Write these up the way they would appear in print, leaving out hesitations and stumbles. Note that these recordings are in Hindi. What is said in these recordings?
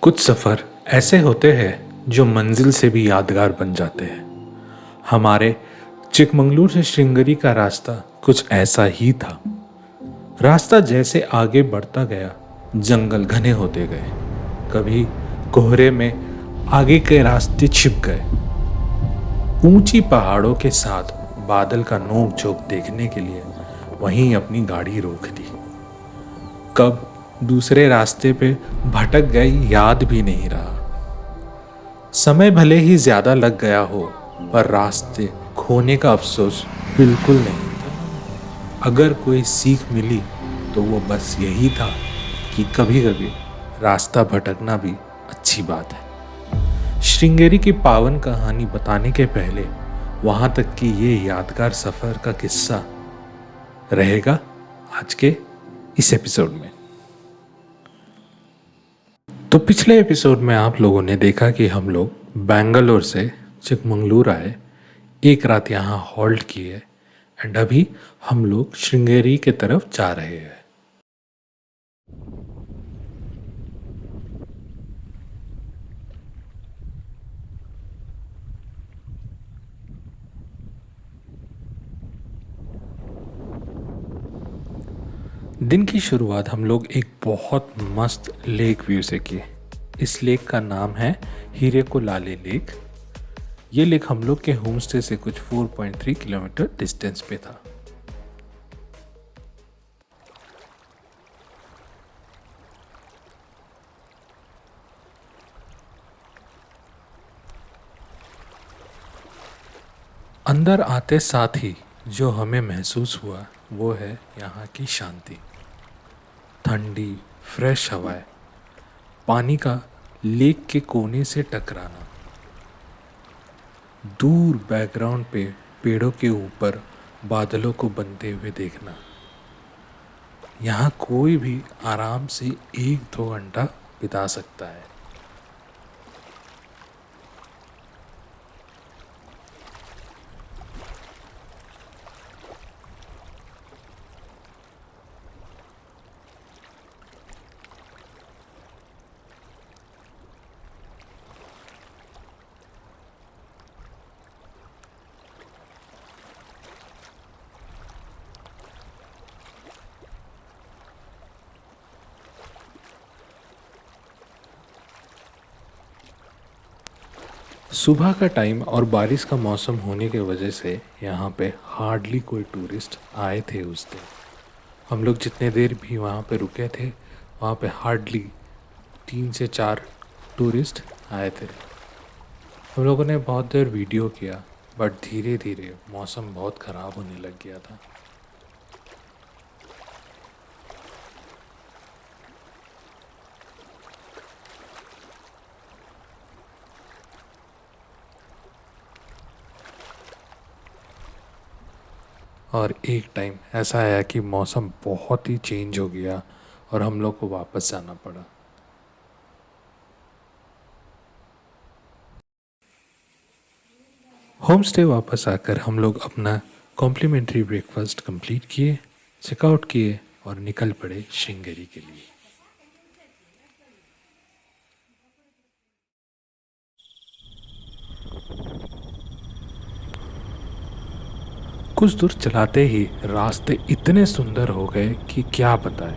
कुछ सफ़र ऐसे होते हैं जो मंजिल से भी यादगार बन जाते हैं। हमारे चिकमंगलूर से श्रृंगेरी का रास्ता कुछ ऐसा ही था। रास्ता जैसे आगे बढ़ता गया, जंगल घने होते गए। कभी कोहरे में आगे के रास्ते छिप गए। ऊंची पहाड़ों के साथ बादल का नोक झोंक देखने के लिए वहीं अपनी गाड़ी रोक दी। कब दूसरे रास्ते पे भटक गई याद भी नहीं रहा। समय भले ही ज्यादा लग गया हो, पर रास्ते खोने का अफसोस बिल्कुल नहीं था। अगर कोई सीख मिली तो वो बस यही था कि कभी कभी रास्ता भटकना भी अच्छी बात है। श्रृंगेरी की पावन कहानी बताने के पहले वहां तक कि ये यादगार सफर का किस्सा रहेगा आज के इस एपिसोड में। तो पिछले एपिसोड में आप लोगों ने देखा कि हम लोग बेंगलोर से चिकमंगलूर आए, एक रात यहाँ हॉल्ट किए एंड अभी हम लोग श्रृंगेरी के तरफ जा रहे हैं। दिन की शुरुआत हम लोग एक बहुत मस्त लेक व्यू से किए। इस लेक का नाम है हीरे को लाले लेक। ये लेक हम लोग के होम स्टे से कुछ 4.3 किलोमीटर डिस्टेंस पे था। अंदर आते साथ ही जो हमें महसूस हुआ वो है यहाँ की शांति। ठंडी फ्रेश हवाएं, पानी का लेक के कोने से टकराना, दूर बैकग्राउंड पे पेड़ों के ऊपर बादलों को बनते हुए देखना। यहाँ कोई भी आराम से 1-2 घंटा बिता सकता है। सुबह का टाइम और बारिश का मौसम होने की वजह से यहाँ पे हार्डली कोई टूरिस्ट आए थे उस दिन। हम लोग जितने देर भी वहाँ पे रुके थे, वहाँ पे हार्डली 3 से 4 टूरिस्ट आए थे। हम लोगों ने बहुत देर वीडियो किया, बट धीरे धीरे मौसम बहुत ख़राब होने लग गया था। और एक टाइम ऐसा आया कि मौसम बहुत ही चेंज हो गया और हम लोग को वापस जाना पड़ा। होम स्टे वापस आकर हम लोग अपना कॉम्प्लीमेंट्री ब्रेकफास्ट कंप्लीट किए, चेकआउट किए और निकल पड़े श्रृंगेरी के लिए। कुछ दूर चलाते ही रास्ते इतने सुंदर हो गए कि क्या बताएं।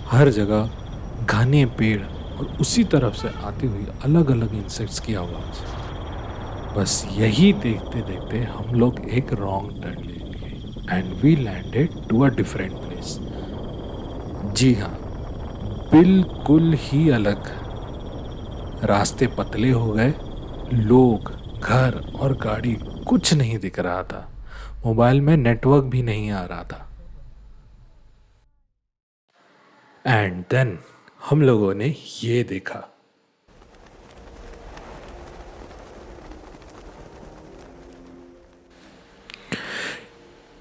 हर जगह घने पेड़ और उसी तरफ से आती हुई अलग अलग इंसेक्ट्स की आवाज़। बस यही देखते देखते हम लोग एक रॉन्ग टर्न ले लिए and we landed to a different place. जी हाँ, बिल्कुल ही अलग। रास्ते पतले हो गए, लोग, घर और गाड़ी कुछ नहीं दिख रहा था। मोबाइल में नेटवर्क भी नहीं आ रहा था। एंड देन हम लोगों ने ये देखा।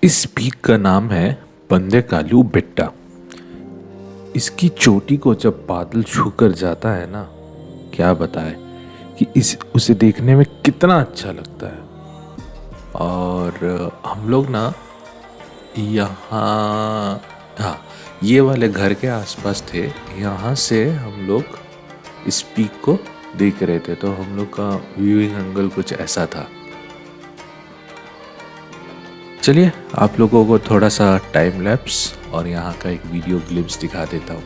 इस पीक का नाम है पंदेकालू बेट्टा। इसकी चोटी को जब बादल छूकर जाता है ना, क्या बताए कि उसे देखने में कितना अच्छा लगता है। और हम लोग ना यहाँ, हाँ, ये वाले घर के आसपास थे। यहाँ से हम लोग इस पीक को देख रहे थे। तो हम लोग का व्यूइंग एंगल कुछ ऐसा था। चलिए आप लोगों को थोड़ा सा टाइम लैप्स और यहाँ का एक वीडियो ग्लिम्स दिखा देता हूँ।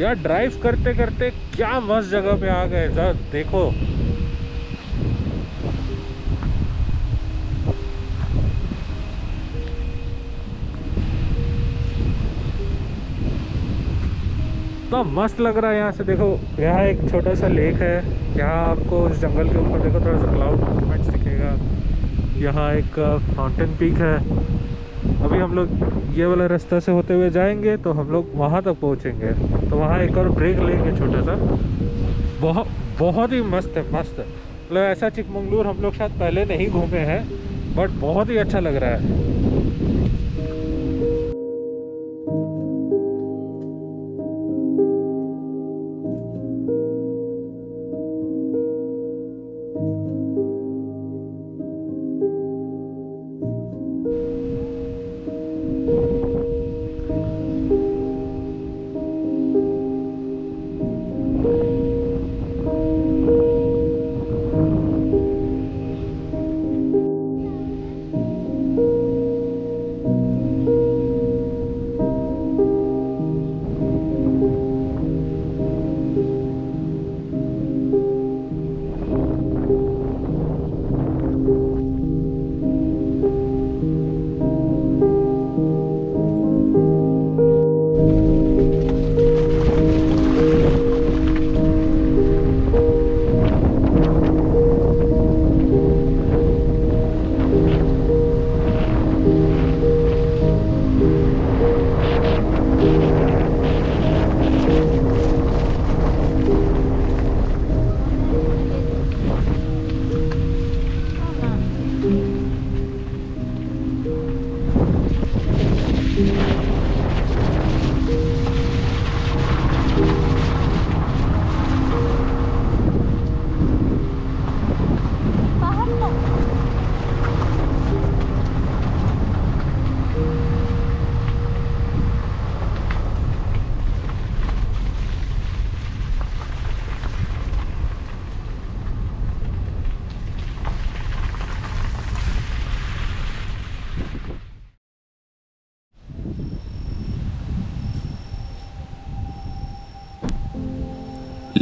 यार ड्राइव करते करते क्या मस्त जगह पे आ गए। जरा देखो, तो मस्त लग रहा है यहाँ से। देखो यहाँ एक छोटा सा लेक है, यहाँ आपको इस जंगल के ऊपर देखो थोड़ा सा क्लाउड मूवमेंट्स दिखेगा। यहाँ एक माउंटेन पीक है। अभी हम लोग ये वाला रास्ता से होते हुए जाएंगे तो हम लोग वहाँ तक पहुँचेंगे। तो वहाँ एक और ब्रेक लेंगे छोटा सा। बहुत बहुत ही मस्त है, मस्त है। मतलब ऐसा चिकमंगलुर हम लोग शायद पहले नहीं घूमे हैं, बट बहुत ही अच्छा लग रहा है।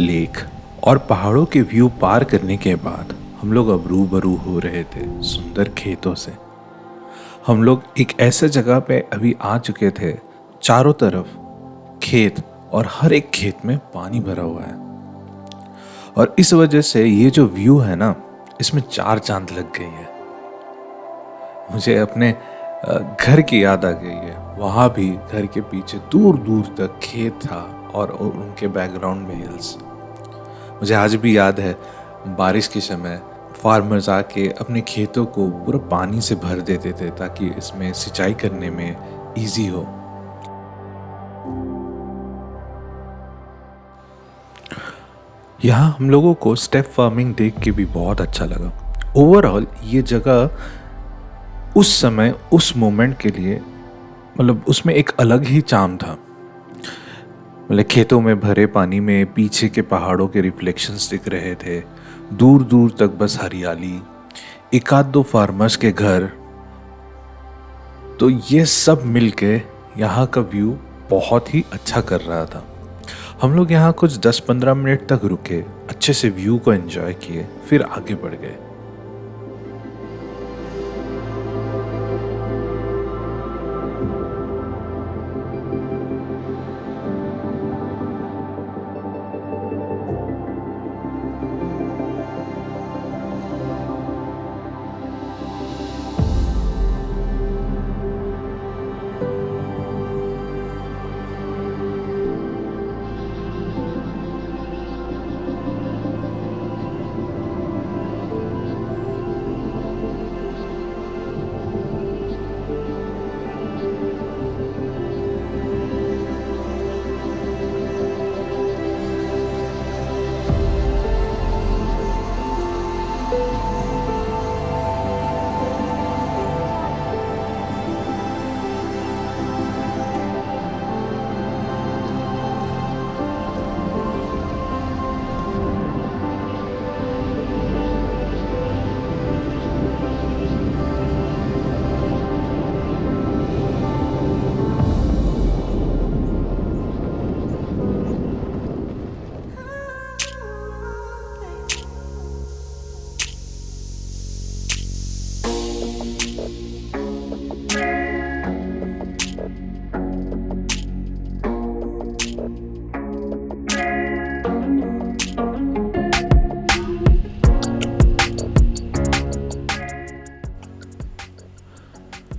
लेक और पहाड़ों के व्यू पार करने के बाद हम लोग अब रूबरू हो रहे थे सुंदर खेतों से। हम लोग एक ऐसे जगह पे अभी आ चुके थे, चारों तरफ खेत और हर एक खेत में पानी भरा हुआ है। और इस वजह से ये जो व्यू है ना, इसमें चार चांद लग गई है। मुझे अपने घर की याद आ गई है। वहाँ भी घर के पीछे दूर दूर तक खेत था और उनके बैकग्राउंड में हिल्स। मुझे आज भी याद है बारिश के समय फार्मर्स आके अपने खेतों को पूरा पानी से भर देते थे ताकि इसमें सिंचाई करने में इजी हो। यहाँ हम लोगों को स्टेप फार्मिंग देख के भी बहुत अच्छा लगा। ओवरऑल ये जगह उस समय उस मोमेंट के लिए मतलब उसमें एक अलग ही चार्म था। मतलब खेतों में भरे पानी में पीछे के पहाड़ों के रिफ्लेक्शंस दिख रहे थे, दूर दूर तक बस हरियाली, एक आध दो फार्मर्स के घर, तो ये सब मिलके यहाँ का व्यू बहुत ही अच्छा कर रहा था। हम लोग यहाँ कुछ 10-15 मिनट तक रुके, अच्छे से व्यू को एंजॉय किए, फिर आगे बढ़ गए।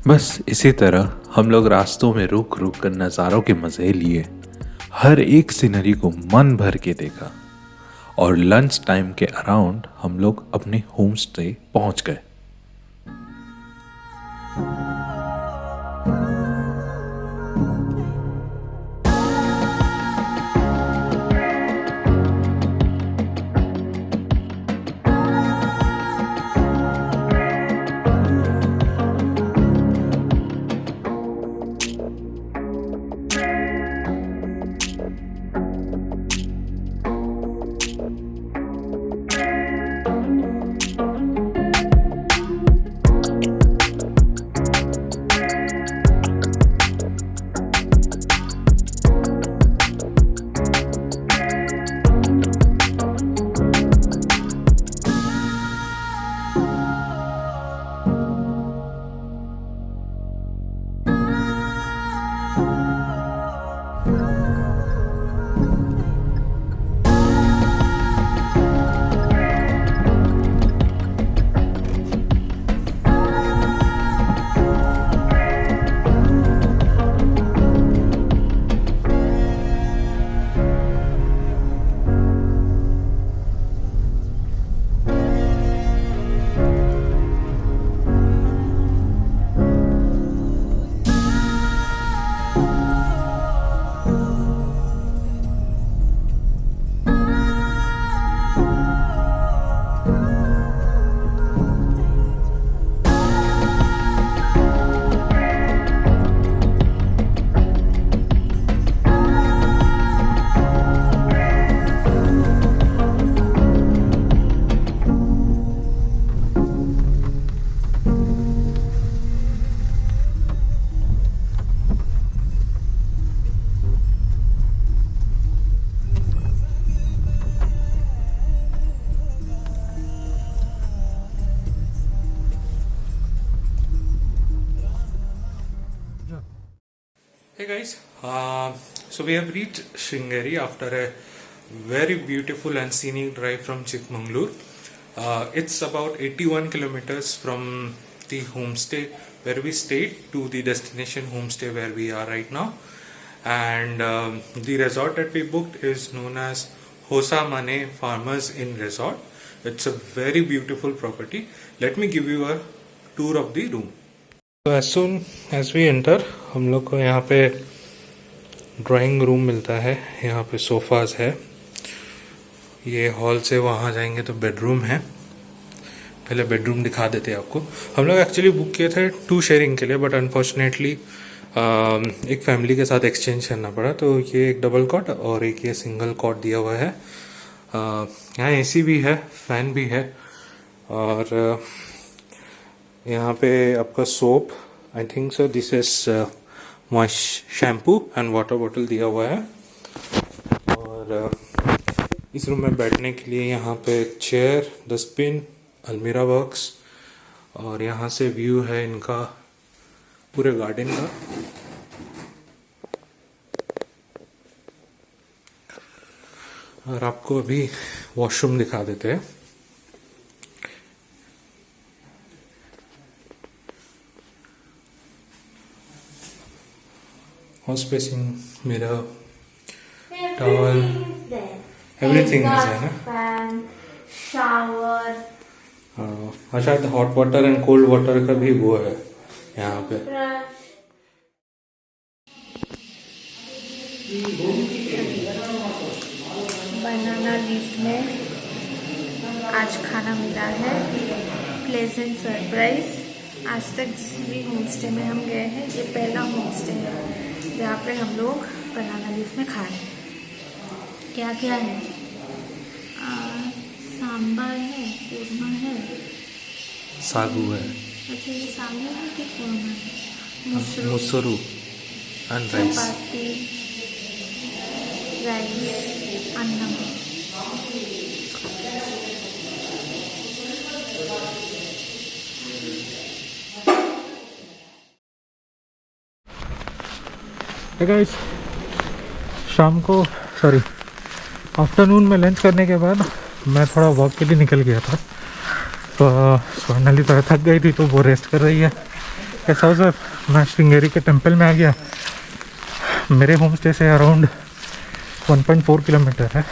बस इसी तरह हम लोग रास्तों में रुक रुक कर नज़ारों के मज़े लिए, हर एक सीनरी को मन भर के देखा, और लंच टाइम के अराउंड हम लोग अपने होम स्टे पहुँच गए। Hey guys, so we have reached Sringeri after a very beautiful and scenic drive from Chikmagalur. It's about 81 kilometers from the homestay where we stayed to the destination homestay where we are right now. And the resort that we booked is known as Hosa Mane Farmers Inn Resort. It's a very beautiful property. Let me give you a tour of the room. So as soon as we enter, हम लोग को यहाँ पे ड्राइंग रूम मिलता है, यहाँ पे सोफाज है, ये हॉल से वहाँ जाएंगे तो बेडरूम है। पहले बेडरूम दिखा देते हैं आपको। हम लोग एक्चुअली बुक किए थे 2 शेयरिंग के लिए, बट अनफॉर्चुनेटली एक फैमिली के साथ एक्सचेंज करना पड़ा, तो ये एक डबल कॉट और एक ये सिंगल कॉट दिया हुआ है। यहाँ एसी भी है, फैन भी है, और यहाँ पे आपका soap, I think so this is moist shampoo and water bottle दिया हुआ है। और इस रूम में बैठने के लिए यहाँ पे चेयर, डस्टबिन, अलमीरा बॉक्स, और यहाँ से व्यू है इनका पूरे गार्डन का। और आपको अभी वॉशरूम दिखा देते हैं। House basin, mirror, towel, everything is there, ना? fan, shower, हाँ, शायद hot water and cold water का भी वो है यहाँ पे। brush. बनाना लीफ में आज खाना मिला है, प्लेजेंट सरप्राइज। आज तक जिस भी होम स्टे में हम गए हैं, ये पहला होम स्टे है जहाँ पे हम लोग बनाना लीफ में खा रहे हैं। क्या क्या है? सांबर है, कोरमा है, सागू है, अच्छा ये सांबर है कि कोरमा है, मुसरू एंड राइस। चपाती, राइस, अन्नम। गाइस, शाम को आफ्टरनून में लंच करने के बाद मैं थोड़ा वॉक के लिए निकल गया था। तो स्वर्णाली तो थक गई थी, तो वो रेस्ट कर रही है। ऐसा हो सर, मैं श्रृंगेरी के टेंपल में आ गया। मेरे होम स्टे से अराउंड 1.4 किलोमीटर है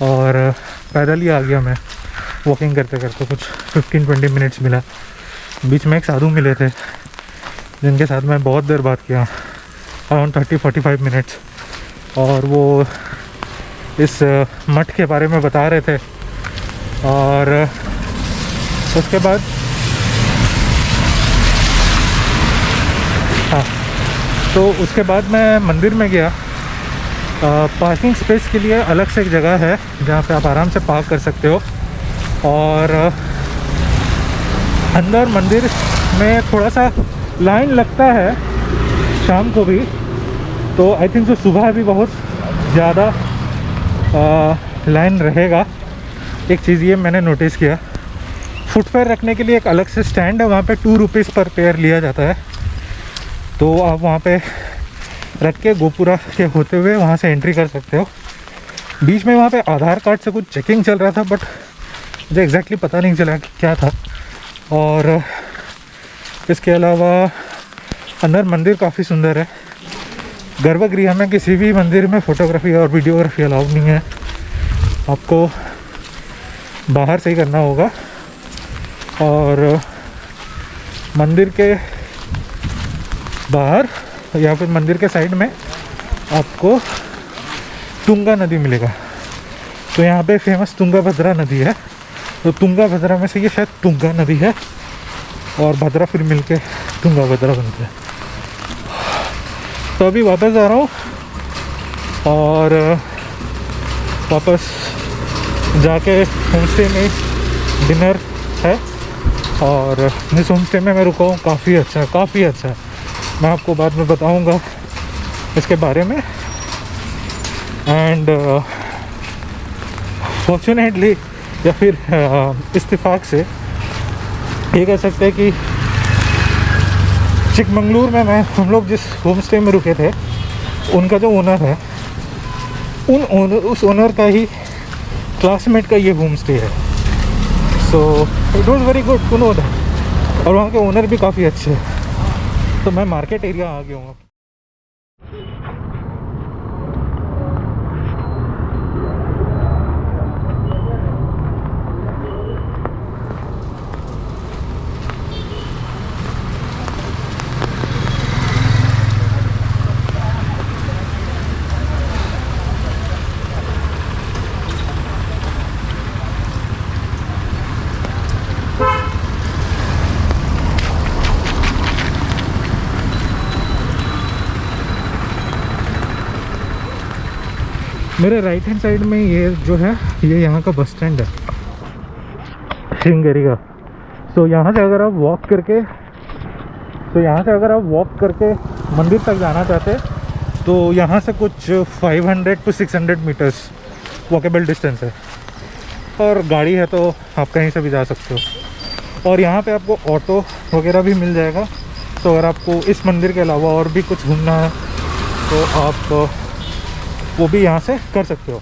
और पैदल ही आ गया मैं। वॉकिंग करते करते कुछ 15-20 मिनट्स मिला। बीच में एक साधु मिले थे जिनके साथ मैं बहुत देर बात किया, अराउंड 30-45 मिनट्स। और वो इस मठ के बारे में बता रहे थे। और उसके बाद तो उसके बाद मैं मंदिर में गया। पार्किंग स्पेस के लिए अलग से एक जगह है जहाँ पे आप आराम से पार्क कर सकते हो। और अंदर मंदिर में थोड़ा सा लाइन लगता है शाम को भी, तो आई थिंक सुबह भी बहुत ज़्यादा लाइन रहेगा। एक चीज़ ये मैंने नोटिस किया, फुटवेयर रखने के लिए एक अलग से स्टैंड है, वहाँ पे 2 रुपीज़ पर पेयर लिया जाता है। तो आप वहाँ पे रख के गोपुरा के होते हुए वहाँ से एंट्री कर सकते हो। बीच में वहाँ पे आधार कार्ड से कुछ चेकिंग चल रहा था, बट मुझे एग्जैक्टली पता नहीं चला कि क्या था। और इसके अलावा अंदर मंदिर काफ़ी सुंदर है। गर्भगृह में किसी भी मंदिर में फ़ोटोग्राफी और वीडियोग्राफी अलाउ नहीं है, आपको बाहर से ही करना होगा। और मंदिर के बाहर या फिर मंदिर के साइड में आपको तुंगा नदी मिलेगा। तो यहाँ पे फेमस तुंगाभद्रा नदी है, तो तुंगाभद्रा में से ये शायद तुंगा नदी है और भद्रा फिर मिलके तुंगाभद्रा बनता है। तो अभी वापस आ रहा हूँ और वापस जाके होम स्टे में डिनर है। और इस होम स्टे में मैं रुका हूँ, काफ़ी अच्छा है, काफ़ी अच्छा है। मैं आपको बाद में बताऊँगा इसके बारे में। एंड फॉर्चुनेटली या फिर इत्तेफाक से ये कह सकते हैं कि चिकमंगलूर में हम लोग जिस होम स्टे में रुके थे, उनका जो ओनर है, उस ओनर का ही क्लासमेट का ये होम स्टे है। So it was very good to know that. और वहाँ के ओनर भी काफ़ी अच्छे हैं। तो मैं मार्केट एरिया आ गया हूँ। मेरे राइट हैंड साइड में ये जो है, ये यहाँ का बस स्टैंड है श्रृंगेरी का। सो यहाँ से अगर आप वॉक करके मंदिर तक जाना चाहते हैं तो यहाँ से कुछ 500 to 600 मीटर्स वॉकेबल डिस्टेंस है, और गाड़ी है तो आप कहीं से भी जा सकते हो। और यहाँ पे आपको ऑटो वगैरह भी मिल जाएगा, तो अगर आपको इस मंदिर के अलावा और भी कुछ घूमना है तो आप वो भी यहाँ से कर सकते हो।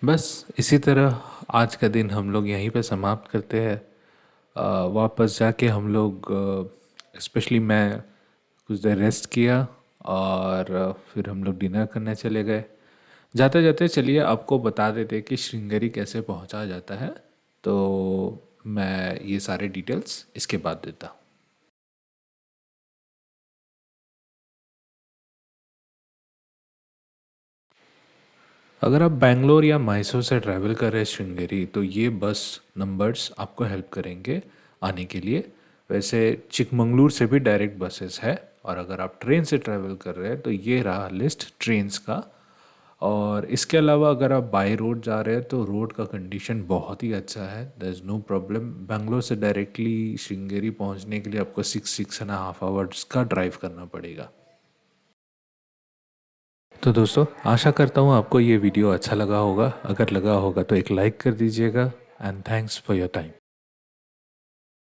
बस इसी तरह आज का दिन हम लोग यहीं पे समाप्त करते हैं। वापस जाके हम लोग स्पेशली मैं कुछ देर रेस्ट किया, और फिर हम लोग डिनर करने चले गए। जाते जाते चलिए आपको बता देते कि श्रृंगेरी कैसे पहुंचा जाता है, तो मैं ये सारे डिटेल्स इसके बाद देता हूँ। अगर आप बैंगलोर या मैसूर से ट्रैवल कर रहे हैं श्रृंगेरी, तो ये बस नंबर्स आपको हेल्प करेंगे आने के लिए। वैसे चिकमंगलूर से भी डायरेक्ट बसेस है, और अगर आप ट्रेन से ट्रैवल कर रहे हैं तो ये रहा लिस्ट ट्रेन्स का। और इसके अलावा अगर आप बाई रोड जा रहे हैं तो रोड का कंडीशन बहुत ही अच्छा है, there is no problem. Bangalore से डायरेक्टली श्रृंगेरी पहुंचने के लिए आपको 6.5 आवर्स का ड्राइव करना पड़ेगा। तो दोस्तों, आशा करता हूँ आपको ये वीडियो अच्छा लगा होगा। अगर लगा होगा तो एक लाइक कर दीजिएगा, and thanks for your time.